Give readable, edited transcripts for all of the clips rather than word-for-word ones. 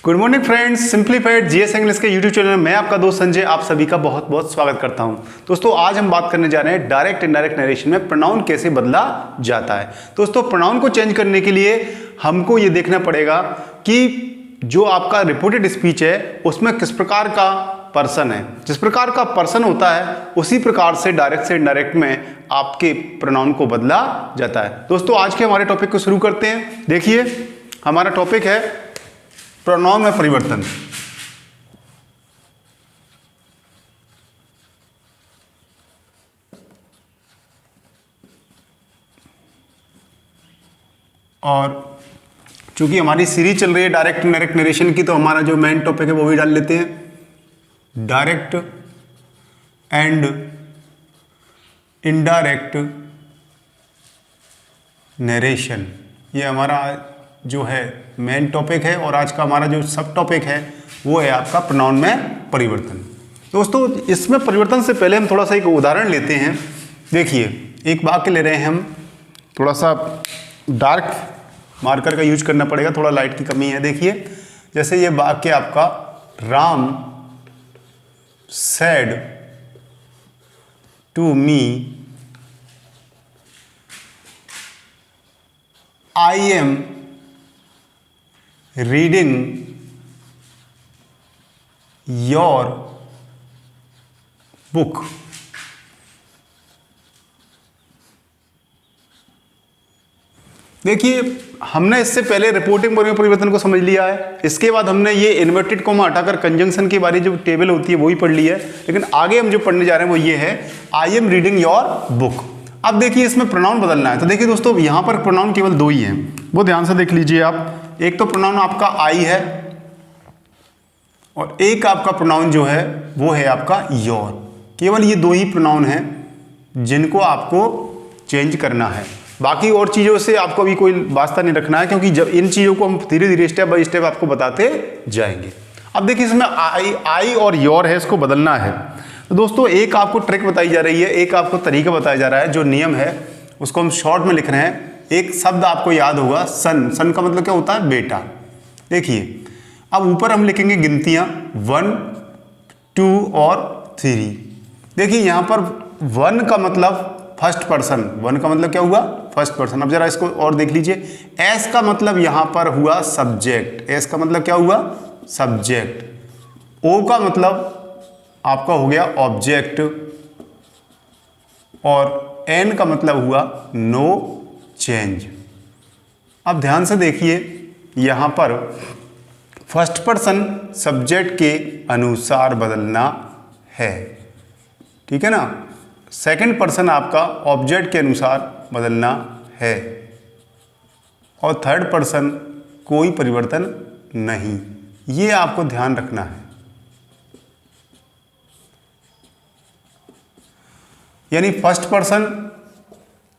Good morning friends, simplified GS English के YouTube channel में मैं आपका दोस्त संजय आप सभी का बहुत बहुत स्वागत करता हूं। दोस्तों आज हम बात करने जा रहे हैं डायरेक्ट इनडायरेक्ट नरेशन में प्रोनाउन कैसे बदला जाता है। दोस्तों प्रोनाउन को चेंज करने के लिए हमको ये देखना पड़ेगा कि जो आपका रिपोर्टेड स्पीच है उसमें किस प्रकार का पर्सन है। जिस प्रकार का पर्सन होता है उसी प्रकार से डायरेक्ट से इनडायरेक्ट में आपके प्रोनाउन को बदला जाता है। दोस्तों आज के हमारे टॉपिक को शुरू करते हैं। देखिए हमारा टॉपिक है प्रोनाउन में परिवर्तन। और चूंकि हमारी सीरीज चल रही है डायरेक्ट इनडायरेक्ट नरेशन की, तो हमारा जो मेन टॉपिक है वो भी डाल लेते हैं, डायरेक्ट एंड इनडायरेक्ट नरेशन। ये हमारा जो है मेन टॉपिक है और आज का हमारा जो सब टॉपिक है वो है आपका प्रोनाउन में परिवर्तन। दोस्तों इसमें परिवर्तन से पहले हम थोड़ा सा एक उदाहरण लेते हैं। देखिए एक वाक्य ले रहे हैं हम, थोड़ा सा डार्क मार्कर का यूज करना पड़ेगा, थोड़ा लाइट की कमी है। देखिए जैसे ये वाक्य आपका, Ram said to me I am reading your book. देखिए हमने इससे पहले रिपोर्टिंग वर्ग में परिवर्तन को समझ लिया है। इसके बाद हमने ये इन्वर्टेड कॉमा हटाकर कंजंक्शन की बारी जो टेबल होती है वो ही पढ़ ली है। लेकिन आगे हम जो पढ़ने जा रहे हैं वो ये है, आई एम रीडिंग योर बुक। अब देखिए इसमें प्रोनाउन बदलना है। तो देखिए दोस्तों यहां पर प्रोनाउन केवल दो ही हैं, वो ध्यान से देख लीजिए आप। एक तो प्रोनाउन आपका आई है और एक आपका प्रोनाउन जो है वो है आपका योर। केवल ये दो ही प्रोनाउन हैं जिनको आपको चेंज करना है। बाकी और चीज़ों से आपको अभी कोई वास्ता नहीं रखना है, क्योंकि जब इन चीज़ों को हम धीरे धीरे स्टेप बाय स्टेप आपको बताते जाएंगे। अब देखिए इसमें आई और योर है, इसको बदलना है। तो दोस्तों एक आपको ट्रिक बताई जा रही है, एक आपको तरीका बताया जा रहा है। जो नियम है उसको हम शॉर्ट में लिख रहे हैं। एक शब्द आपको याद होगा, सन। सन का मतलब क्या होता है? बेटा। देखिए अब ऊपर हम लिखेंगे गिनतियां 1, 2 और 3। देखिए यहां पर 1 का मतलब फर्स्ट पर्सन। 1 का मतलब क्या हुआ? First person. अब जरा इसको और देख लीजिए। एस का मतलब यहां पर हुआ सब्जेक्ट। एस का मतलब क्या हुआ? सब्जेक्ट। ओ का मतलब आपका हो गया ऑब्जेक्ट और एन का मतलब हुआ नो चेंज। अब ध्यान से देखिए यहां पर फर्स्ट पर्सन सब्जेक्ट के अनुसार बदलना है, ठीक है ना। सेकंड पर्सन आपका ऑब्जेक्ट के अनुसार बदलना है और थर्ड पर्सन कोई परिवर्तन नहीं। ये आपको ध्यान रखना है। यानी फर्स्ट पर्सन,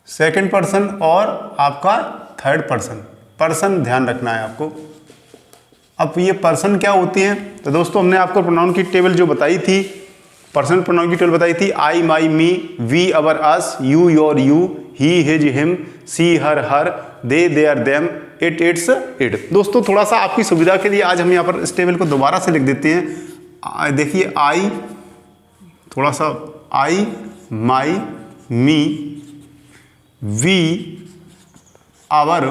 सेकंड पर्सन और आपका थर्ड पर्सन। पर्सन ध्यान रखना है आपको। अब ये पर्सन क्या होती हैं? तो दोस्तों हमने आपको प्रोनाउन की टेबल जो बताई थी, पर्सन प्रोनाउन की टेबल बताई थी। I, my, me, we, our, us, you, your, you, he, his, him, she, her, her, they, their, them, it, its, it. दोस्तों थोड़ा सा आपकी सुविधा के लिए आज हम यहाँ पर इस टेबल को दोबारा से लिख देते हैं। देखिए आई, थोड़ा सा I, my, me, we, our,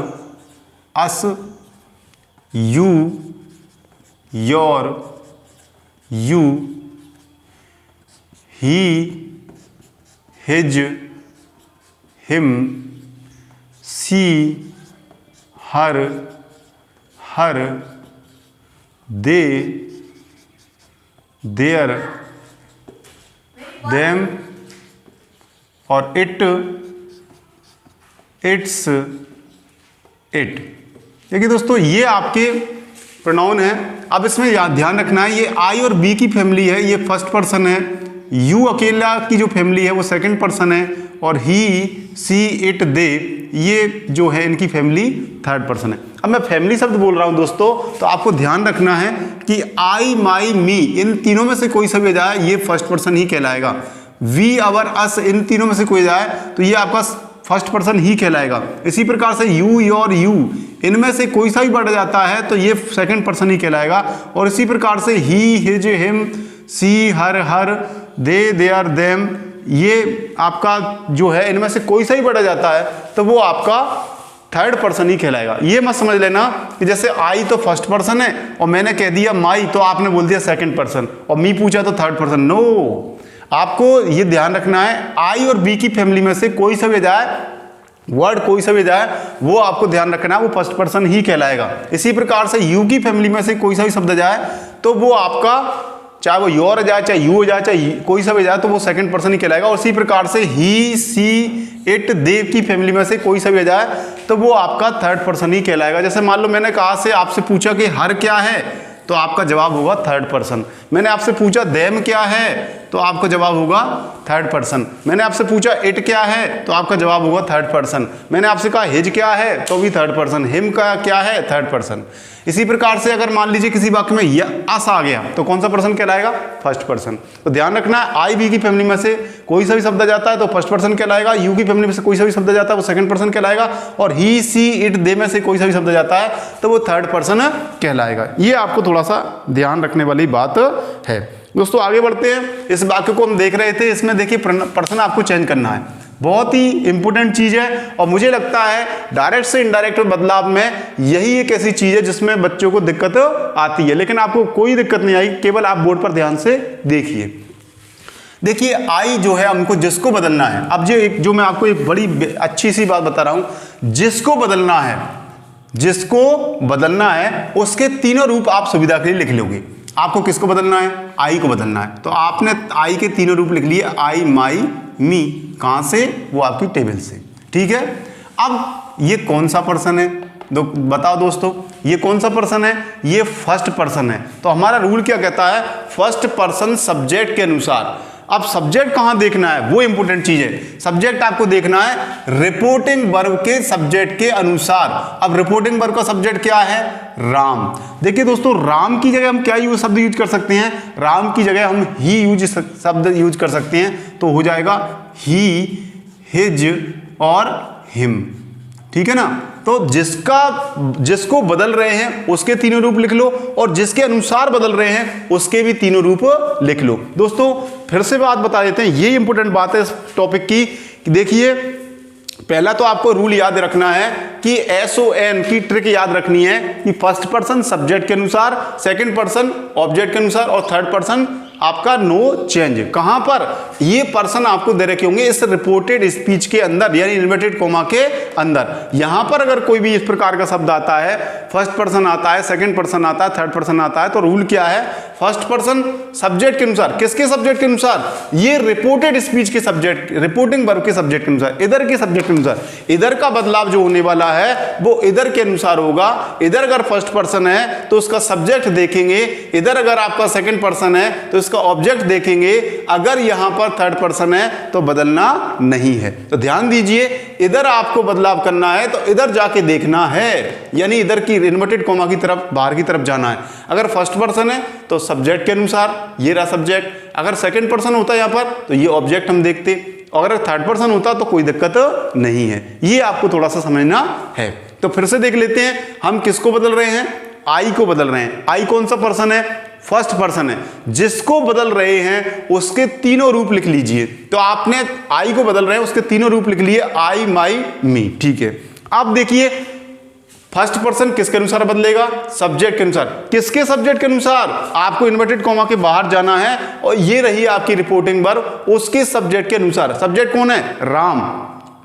us, you, your, you, he, his, him, she, her, her, they, their, them और इट, इट्स, इट। देखिए दोस्तों ये आपके प्रोनाउन है। अब इसमें ध्यान रखना है ये आई और बी की फैमिली है, ये फर्स्ट पर्सन है। यू अकेला की जो फैमिली है वो सेकंड पर्सन है और ही, सी, इट, दे ये जो है इनकी फैमिली थर्ड पर्सन है। अब मैं फैमिली शब्द बोल रहा हूं दोस्तों, तो आपको ध्यान रखना है कि आई, माई, मी इन तीनों में से कोई सा भी जाए ये फर्स्ट पर्सन ही कहलाएगा। वी, अवर, अस इन तीनों में से कोई जाए तो ये आपका फर्स्ट पर्सन ही कहलाएगा। इसी प्रकार से यू, योर, यू इनमें से कोई सा भी बढ़ जाता है तो ये सेकंड पर्सन ही कहलाएगा। और इसी प्रकार से ही, his, him, she, her, they, their, them, ये आपका जो है इनमें से कोई सा ही बढ़ा जाता है तो वो आपका थर्ड पर्सन ही कहलाएगा। ये मत समझ लेना कि जैसे आई तो फर्स्ट पर्सन है और मैंने कह दिया माई तो आपने बोल दिया सेकंड पर्सन और मी पूछा तो थर्ड पर्सन। नो, आपको ये ध्यान रखना है आई और बी की फैमिली में से कोई सा भी जाए, वर्ड कोई सा भी जाए, वो आपको ध्यान रखना है वो फर्स्ट पर्सन ही कहलाएगा। इसी प्रकार से यू की फैमिली में से कोई सा भी शब्द जाए तो वो आपका, चाहे वो योर जाए, चाहे यू हो जाए, चाहे कोई सा भी जाए तो वो सेकंड पर्सन ही कहलाएगा। और इसी प्रकार से ही, सी, इट, दे की फैमिली में से कोई सा भी जाए तो वो आपका थर्ड पर्सन ही कहलाएगा। जैसे मान लो मैंने कहा से आपसे पूछा कि हर क्या है तो आपका जवाब होगा थर्ड पर्सन। मैंने आपसे पूछा देम क्या है तो आपका जवाब होगा थर्ड पर्सन। मैंने आपसे पूछा इट क्या है तो आपका जवाब होगा थर्ड पर्सन। मैंने आपसे कहा हिज क्या है तो भी थर्ड पर्सन। हिम का क्या है, थर्ड पर्सन। इसी प्रकार से अगर मान लीजिए किसी वाक्य में अस आ गया तो कौन सा पर्सन कहलाएगा, फर्स्ट पर्सन। तो ध्यान रखना है आई बी की फैमिली में से कोई सा भी शब्द जाता है तो फर्स्ट पर्सन कहलाएगा, यू की फैमिली में से कोई सा भी शब्द जाता है वो सेकंड पर्सन कहलाएगा, और ही, सी, इट, दे में से कोई सा भी शब्द जाता है तो वो थर्ड पर्सन कहलाएगा। ये आपको थोड़ा सा ध्यान रखने वाली बात है। दोस्तों आगे बढ़ते हैं। इस वाक्य को हम देख रहे थे, इसमें देखिए पर्सन आपको चेंज करना है, बहुत ही इंपॉर्टेंट चीज है। और मुझे लगता है डायरेक्ट से इनडायरेक्ट बदलाव में यही एक ऐसी चीज है जिसमें बच्चों को दिक्कत आती है, लेकिन आपको कोई दिक्कत नहीं आई, केवल आप बोर्ड पर ध्यान से देखिए। देखिए आई जो है हमको जिसको बदलना है। अब जो मैं आपको एक बड़ी अच्छी सी बात बता रहा हूं, जिसको बदलना है, जिसको बदलना है उसके तीनों रूप आप सुविधा के लिए लिख लोगे। आपको किसको बदलना है, आई को बदलना है, तो आपने आई के तीनों रूप लिख लिए, आई, माई, मी। कहां से, वो आपकी टेबल से, ठीक है। अब ये कौन सा पर्सन है, बताओ दोस्तों, ये कौन सा पर्सन है, ये फर्स्ट पर्सन है। तो हमारा रूल क्या कहता है, फर्स्ट पर्सन सब्जेक्ट के अनुसार। अब सब्जेक्ट कहां देखना है, वो इंपॉर्टेंट चीज है। सब्जेक्ट आपको देखना है रिपोर्टिंग वर्ब के सब्जेक्ट के अनुसार। अब रिपोर्टिंग वर्ब का सब्जेक्ट क्या है, राम। देखिए दोस्तों, राम की जगह हम क्या शब्द यूज कर सकते हैं, राम की जगह हम ही शब्द यूज कर सकते हैं, तो हो जाएगा ही, हिज और हिम, ठीक है ना। तो जिसको बदल रहे हैं उसके तीनों रूप लिख लो, और जिसके अनुसार बदल रहे हैं उसके भी तीनों रूप लिख लो। दोस्तों फिर से बात बता देते हैं, ये इंपॉर्टेंट बात है इस टॉपिक की। देखिए पहला तो आपको रूल याद रखना है कि SON की ट्रिक याद रखनी है कि फर्स्ट पर्सन सब्जेक्ट के अनुसार, सेकंड पर्सन ऑब्जेक्ट के अनुसार, और थर्ड पर्सन आपका नो चेंज। कहां पर, ये पर्सन आपको दे रखे होंगे इस रिपोर्टेड स्पीच के अंदर, यानी इन्वर्टेड कॉमा के अंदर। यहां पर अगर कोई भी इस प्रकार का शब्द आता है, फर्स्ट पर्सन आता है, सेकंड पर्सन आता है, थर्ड पर्सन आता है, तो रूल क्या है, फर्स्ट पर्सन सब्जेक्ट के अनुसार। किसके सब्जेक्ट के अनुसार, ये रिपोर्टेड स्पीच के सब्जेक्ट, रिपोर्टिंग वर्ब के सब्जेक्ट के अनुसार, इधर के सब्जेक्ट के अनुसार। इधर का बदलाव जो होने वाला है वो इधर के अनुसार होगा। इधर अगर फर्स्ट पर्सन है तो उसका सब्जेक्ट देखेंगे, इधर अगर आपका सेकंड पर्सन है तो इसका ऑब्जेक्ट देखेंगे, अगर यहां पर थर्ड पर्सन है तो बदलना नहीं है। तो ध्यान दीजिए, इधर आपको बदलाव करना है तो इधर जाके देखना है, यानी इधर की इन्वर्टेड कॉमा की तरफ, बाहर की तरफ जाना है। अगर फर्स्ट पर्सन है तो सब्जेक्ट के अनुसार, ये रहा सब्जेक्ट। अगर सेकंड पर्सन होता है यहां पर तो ये ऑब्जेक्ट हम देखते, और अगर थर्ड पर्सन होता तो कोई दिक्कत नहीं है। ये आपको थोड़ा सा समझना है। तो फिर से देख लेते हैं, हम किसको बदल रहे हैं, आई को बदल रहे हैं। आई कौन सा पर्सन है, फर्स्ट पर्सन है। जिसको बदल रहे हैं उसके तीनों रूप लिख लीजिए। तो आपने आई को बदल रहे हैं, उसके तीनों रूप लिख लिए, आई, माई, मी, ठीक है। अब देखिए फर्स्ट पर्सन किसके अनुसार बदलेगा, सब्जेक्ट के अनुसार। किसके सब्जेक्ट के अनुसार, आपको इन्वर्टेड कॉमा के बाहर जाना है, और ये रही आपकी रिपोर्टिंग वर्ब, उसके सब्जेक्ट के अनुसार। सब्जेक्ट कौन है, राम।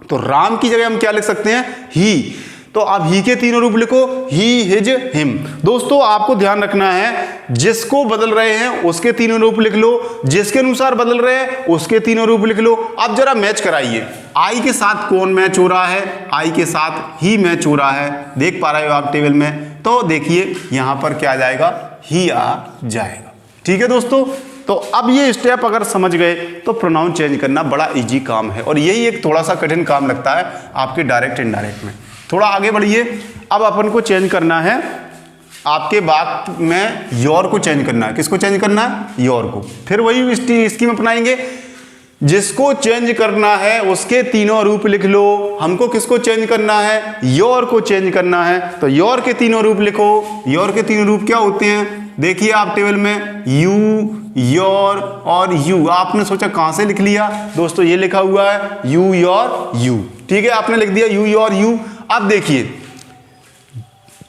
तो राम की जगह हम क्या लिख सकते हैं, ही। तो आप ही के तीनों रूप लिखो, ही, हिज, हिम। दोस्तों आपको ध्यान रखना है, जिसको बदल रहे हैं उसके तीनों रूप लिख लो, जिसके अनुसार बदल रहे हैं उसके तीनों रूप लिख लो। अब जरा मैच कराइए, आई के साथ कौन मैच हो रहा है, आई के साथ ही मैच हो रहा है, देख पा रहे हो आप टेबल में। तो देखिए यहां पर क्या आ जाएगा, ही आ जाएगा, ठीक है दोस्तों। तो अब ये स्टेप अगर समझ गए तो प्रोनाउन चेंज करना बड़ा इजी काम है, और यही एक थोड़ा सा कठिन काम लगता है आपके डायरेक्ट इनडायरेक्ट में। थोड़ा आगे बढ़िए। अब अपन को चेंज करना है, आपके वाक्य में योर को चेंज करना है। किसको चेंज करना है, योर को। फिर वही स्कीम अपनाएंगे। जिसको चेंज करना है उसके तीनों रूप लिख लो। हमको किसको चेंज करना है? योर को चेंज करना है, तो योर के तीनों रूप लिखो। योर के तीनों रूप क्या होते हैं? देखिए आप टेबल में यू, योर और यू। आपने सोचा कहां से लिख लिया? दोस्तों ये लिखा हुआ है यू, योर, यू। ठीक है, आपने लिख दिया यू, योर, यू। अब देखिए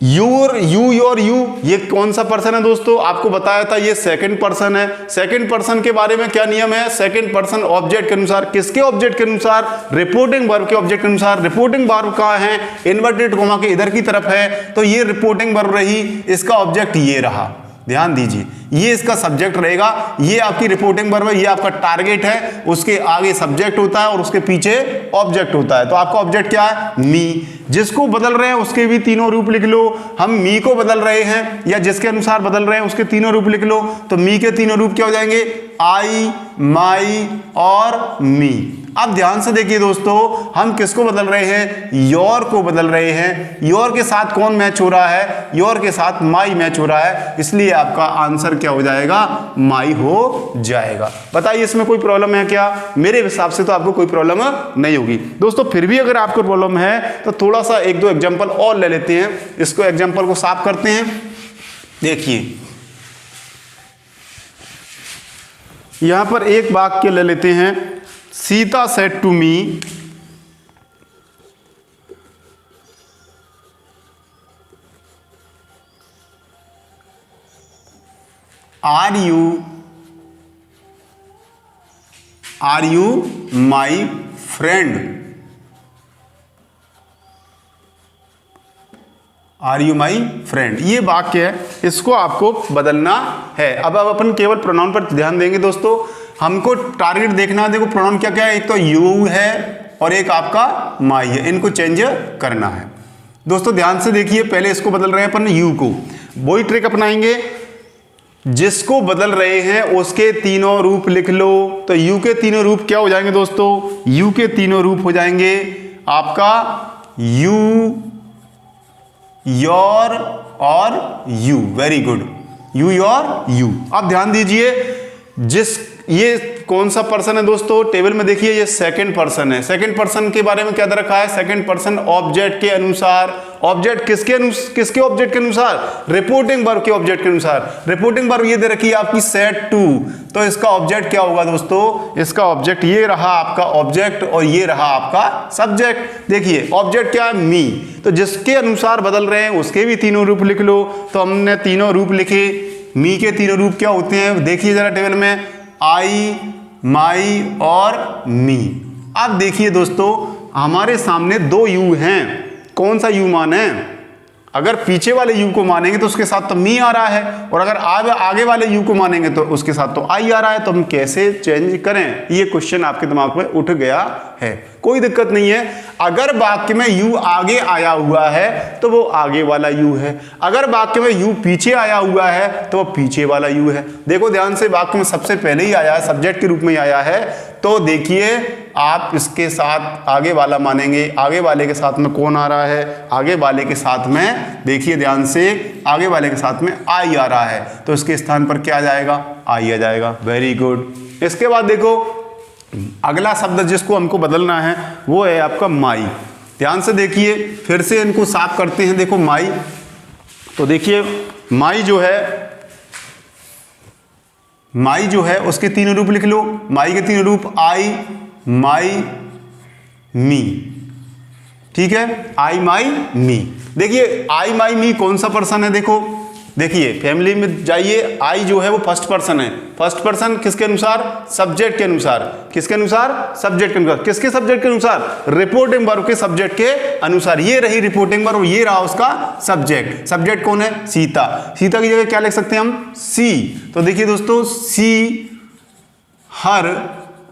यूर, यू, योर, यू, ये कौन सा पर्सन है दोस्तों? आपको बताया था ये सेकंड पर्सन है। सेकंड पर्सन के बारे में क्या नियम है? सेकंड पर्सन ऑब्जेक्ट के अनुसार। किसके ऑब्जेक्ट के अनुसार? रिपोर्टिंग वर्ब के ऑब्जेक्ट के अनुसार। रिपोर्टिंग वर्ब कहां है? इन्वर्टेड कोमा के इधर की तरफ है, तो ये रिपोर्टिंग वर्ब रही, इसका ऑब्जेक्ट ये रहा। ध्यान दीजिए, ये इसका सब्जेक्ट रहेगा, ये आपकी रिपोर्टिंग वर्ब है, ये आपका टारगेट है, उसके आगे सब्जेक्ट होता है और उसके पीछे ऑब्जेक्ट होता है। तो आपका ऑब्जेक्ट क्या है? मी। जिसको बदल रहे हैं उसके भी तीनों रूप लिख लो। हम मी को बदल रहे हैं या जिसके अनुसार बदल रहे हैं उसके तीनों रूप लिख लो। तो मी के तीनों रूप क्या हो जाएंगे? आई, माई और मी। अब ध्यान से देखिए दोस्तों, हम किसको बदल रहे हैं? योर को बदल रहे हैं। योर के साथ कौन मैच हो रहा है? योर के साथ माई मैच हो रहा है, इसलिए आपका आंसर क्या हो जाएगा? माई हो जाएगा। बताइए इसमें कोई प्रॉब्लम है क्या? मेरे हिसाब से तो आपको कोई प्रॉब्लम नहीं होगी। दोस्तों फिर भी अगर आपको प्रॉब्लम है तो थोड़ा सा एक दो एग्जाम्पल और ले लेते हैं, इसको एग्जाम्पल को साफ करते हैं। देखिए यहां पर एक वाक्य ले लेते हैं। Sita said to me, are you my friend? Are you my friend, ये वाक्य है, इसको आपको बदलना है। अब अपन केवल प्रोनाउन पर ध्यान देंगे दोस्तों। हमको टारगेट देखना है। देखो प्रोनाउन क्या क्या है, एक तो यू है और एक आपका माई है, इनको चेंज करना है। दोस्तों ध्यान से देखिए, पहले इसको बदल रहे हैं अपन यू को, वही ट्रिक अपनाएंगे। जिसको बदल रहे हैं उसके तीनों रूप लिख लो। तो यू के तीनों रूप क्या हो जाएंगे दोस्तों? यू के तीनों रूप हो जाएंगे आपका यू, योर और you. Very good, you, your, you. अब ध्यान दीजिए, ये कौन सा पर्सन है दोस्तों? टेबल में देखिए ये सेकंड पर्सन है। सेकंड पर्सन के बारे में क्या दे रखा है? सेकंड पर्सन ऑब्जेक्ट के अनुसार। ऑब्जेक्ट किसके ऑब्जेक्ट के अनुसार? रिपोर्टिंग वर्ब के ऑब्जेक्ट के अनुसार। रिपोर्टिंग वर्ब ये दे रखी है आपकी सेड टू, तो इसका ऑब्जेक्ट क्या होगा दोस्तों? इसका ऑब्जेक्ट ये रहा आपका ऑब्जेक्ट और ये रहा आपका सब्जेक्ट। देखिए ऑब्जेक्ट क्या है? मी। तो जिसके अनुसार बदल रहे हैं उसके भी तीनों रूप लिख लो। तो हमने तीनों रूप लिखे। मी के तीनों रूप क्या होते हैं? देखिए जरा टेबल में, आई, माई और मी। अब देखिए दोस्तों, हमारे सामने दो यू हैं। कौन सा यू माने? अगर पीछे वाले यू को मानेंगे तो उसके साथ तो मी आ रहा है, और अगर आगे वाले यू को मानेंगे तो उसके साथ तो आई आ रहा है। तो हम कैसे चेंज करें? ये क्वेश्चन आपके दिमाग में उठ गया है। कोई दिक्कत नहीं है। अगर वाक्य में यू आगे आया हुआ है तो वो आगे वाला यू है, अगर वाक्य में यू पीछे आया हुआ है तो वो पीछे वाला यू है। देखो ध्यान से, वाक्य में सबसे पहले ही आया है, सब्जेक्ट के रूप में आया है, तो देखिए आप इसके साथ आगे वाला मानेंगे। आगे वाले के साथ में कौन आ रहा है? आगे वाले के साथ में, देखिए ध्यान से, आगे वाले के साथ में आई आ रहा है, तो इसके स्थान पर क्या आ जाएगा? आई आ जाएगा। Very good. इसके बाद देखो अगला शब्द जिसको हमको बदलना है वो है आपका माई। ध्यान से देखिए, फिर से इनको साफ करते हैं। देखो माई, तो देखिए माई जो है उसके तीनों रूप लिख लो। माई के तीनों रूप आई, माई, मी। ठीक है, आई, माई, मी। देखिए आई, माई, मी कौन सा पर्सन है? देखिए फैमिली में जाइए, आई जो है वो फर्स्ट पर्सन है। फर्स्ट पर्सन किसके अनुसार? सब्जेक्ट के अनुसार। किसके अनुसार? सब्जेक्ट के अनुसार। किसके सब्जेक्ट के अनुसार? रिपोर्टिंग वर्ब के सब्जेक्ट के अनुसार। ये रही रिपोर्टिंग वर्ब, ये रहा उसका सब्जेक्ट। सब्जेक्ट कौन है? सीता। सीता की जगह क्या लिख सकते हैं हम? सी। तो देखिए दोस्तों, सी, हर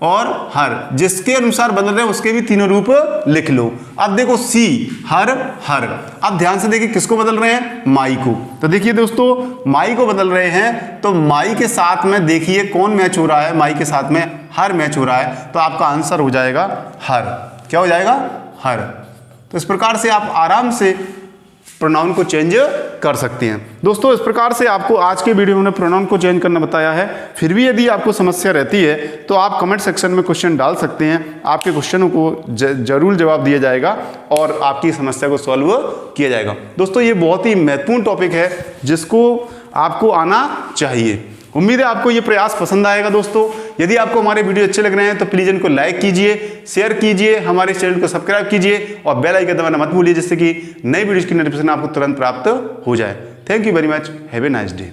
और हर, जिसके अनुसार बदल रहे हैं उसके भी तीनों रूप लिख लो। अब देखो सी, हर, हर। अब ध्यान से देखिए किसको बदल रहे हैं? माई को। तो देखिए दोस्तों, माई को बदल रहे हैं, तो माई के साथ में देखिए कौन मैच हो रहा है? माई के साथ में हर मैच हो रहा है, तो आपका आंसर हो जाएगा हर। क्या हो जाएगा? हर। तो इस प्रकार से आप आराम से प्रोनाउन को चेंज कर सकते हैं। दोस्तों इस प्रकार से आपको आज के वीडियो में प्रोनाउन को चेंज करना बताया है। फिर भी यदि आपको समस्या रहती है तो आप कमेंट सेक्शन में क्वेश्चन डाल सकते हैं, आपके क्वेश्चनों को जरूर जवाब दिया जाएगा और आपकी समस्या को सॉल्व किया जाएगा। दोस्तों ये बहुत ही महत्वपूर्ण टॉपिक है जिसको आपको आना चाहिए। उम्मीद है आपको ये प्रयास पसंद आएगा। दोस्तों यदि आपको हमारे वीडियो अच्छे लग रहे हैं तो प्लीज़ इनको लाइक कीजिए, शेयर कीजिए, हमारे चैनल को सब्सक्राइब कीजिए और बेल आइकन दबाना मत भूलिए जिससे कि नई वीडियोज की नोटिफिकेशन आपको तुरंत प्राप्त हो जाए। Thank you very much, have a nice day.